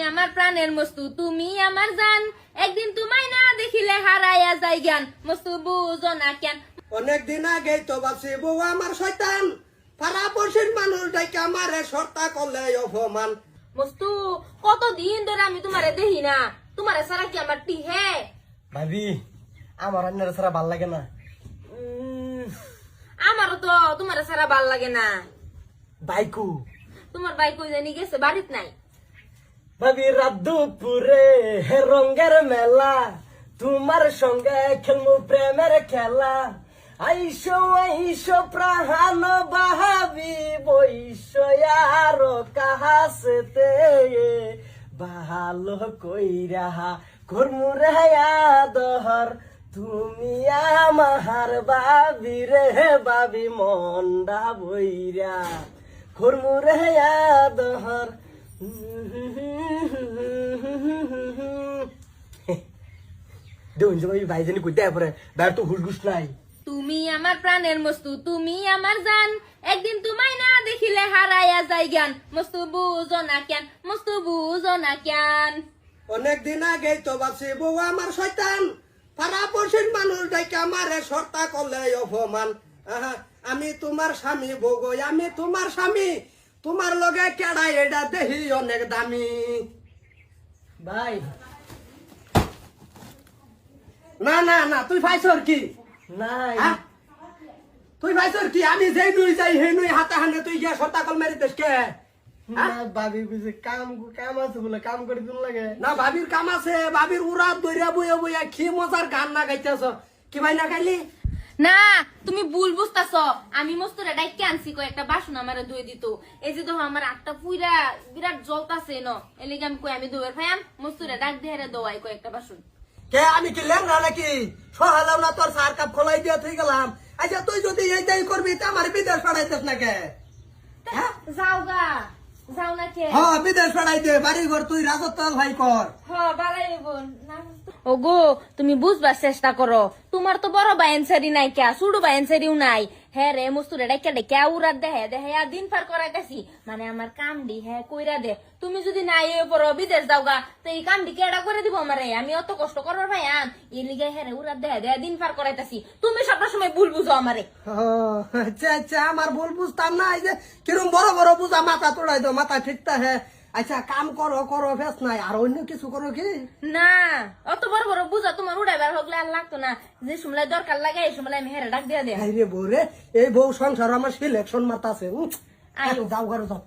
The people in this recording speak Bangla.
আমার প্রাণের মস্তু, তুমি আমার জান, একদিন তোমায় না দেখিলে হারাইয়া যাই জ্ঞান, মস্তু বুঝো না কেন। অনেকদিন আগে তো ভাবছি বউ আমার শয়তান, পাড়া পড়শির মানুষ ডাইকে আমারে সর্তা করলে অপমান। মস্তু কতদিন ধরে আমি তোমারে দেখি না, তোমারে সারা কি আমার টি হে? ভাবি আমার রান্নার ছাড়া ভাল লাগে না। আমারও তো তোমারে সারা ভাল লাগে না। বাইকু তোমার ভাই কই জানি গেছে, বাড়িত নাই। ভাবি রাত দুপুরে রঙের মেলা, তোমার সঙ্গে খেলবো প্রেমের খেলা। আইসো আইসো প্রাণ বাহাবি বৈশ আর কাহাসতে ভালো কইরা কর্মুরে দহর, তুমি আমার বাবি রে বাবি মন্ডা বইরা কর্মুরে দহর। দেখুন ভাই ভাইজানি কইতে পরে বাইর তো হুসগুস নাই। তুমি আমার প্রাণের মস্তু, তুমি আমার জান, একদিন তোমায় না দেখিলে হারাইয়া যাই জ্ঞান, মস্তু বুঝো না কেন, মস্তু বুঝো না কেন। অনেকদিন আগে তো ভাবছি বউ আমার শয়তান, পাড়া পড়শির মানুষ ডাইকে আমারে সর্তা করলে অপমান। আমি তোমার স্বামী বউ গো, আমি তোমার স্বামী, তোমার লগে কেডা এটা দেহি অনেক দামি। ভাই না না না, তুই পাইছর কি? নাই তুই পাইছর কি? আমি যেই নুই যাই হে নুই হাতে হাতে তুই গিয়া সর্তা কল মেরি দেশ কে? ভাবি বুঝে কাম কাম আছে বলে কাম করে দিন লাগে না ভাবির কাম আছে, ভাবির উড়া দইরা বইয়া বইয়া কি মজার গান না গাইতেছ। কি ভাই না গাইলি? না তুমি ভুল বুঝতাছ, আমি মস্তুরে ডাইকে আনছি, কই একটা বাসন আমারে ধুয়ে দিত। এই যে দেখো আমার আটটা পুইরা বিরাট জ্বলতাছে ন, এলিগে আমি কই আমি ধুয়ে ফাইম, মস্তুরে ডাক দেহারে দোয়াই কই একটা বাসন। কে আমি কি লেংরা নাকি? সহালাম না তোর সার কাপ খোলাই দিয়া থই গেলাম। আচ্ছা তুই যদি এইটাই করবি তা আমার বিদেশ পাঠাইতেস না কে? যাও গা, যাও না কে? হ্যাঁ বিদেশ পাঠাই দে, বাড়ি ঘর তুই রাজত্ব ভাই কর। ওগো তুমি বুঝবার চেষ্টা করো, তোমার তো বড় বাইনসারি নাই কে, ছোট বাইনসারিও নাই। হ্যাঁ রে মস্তুরে ডাইকা ডেকে উড়াত দেহে দেহে দিন পার করাইতেছি, মানে আমার কাম দি হ্যাঁ কইরা দে। তুমি যদি নাই পড়ো বিদেশ যাও গা, তো এই কাম দি কেডা করে দিব আমারে? আমি অত কষ্ট করবার ভাই আন এই লিগে হ্যাঁ রে উড়াত দেহে দেহে দিন পার করাইতেছি। তুমি সবটা সময় ভুল বুঝো আমারে। আচ্ছা আচ্ছা আমার ভুল বুঝতাম না। এই যে কিরম বড় বড় বুঝা মাথা তোড়াই দো, মাথা ঠিকতা হ্যাঁ। আচ্ছা কাম করো করো ফেস নাই, আর অন্য কিছু করো কি? না অত বড় বড় বুঝা তোমার উড়াইবার হগলে আর লাগতো না, যে সময় দরকার লাগে এই সময় আমি হেরে ডাক দিয়া দে। রে বউ রে, এই বউ সংসার আমার সিলেকশন মাতাছে। আয়ো। যাও ঘরে যাও।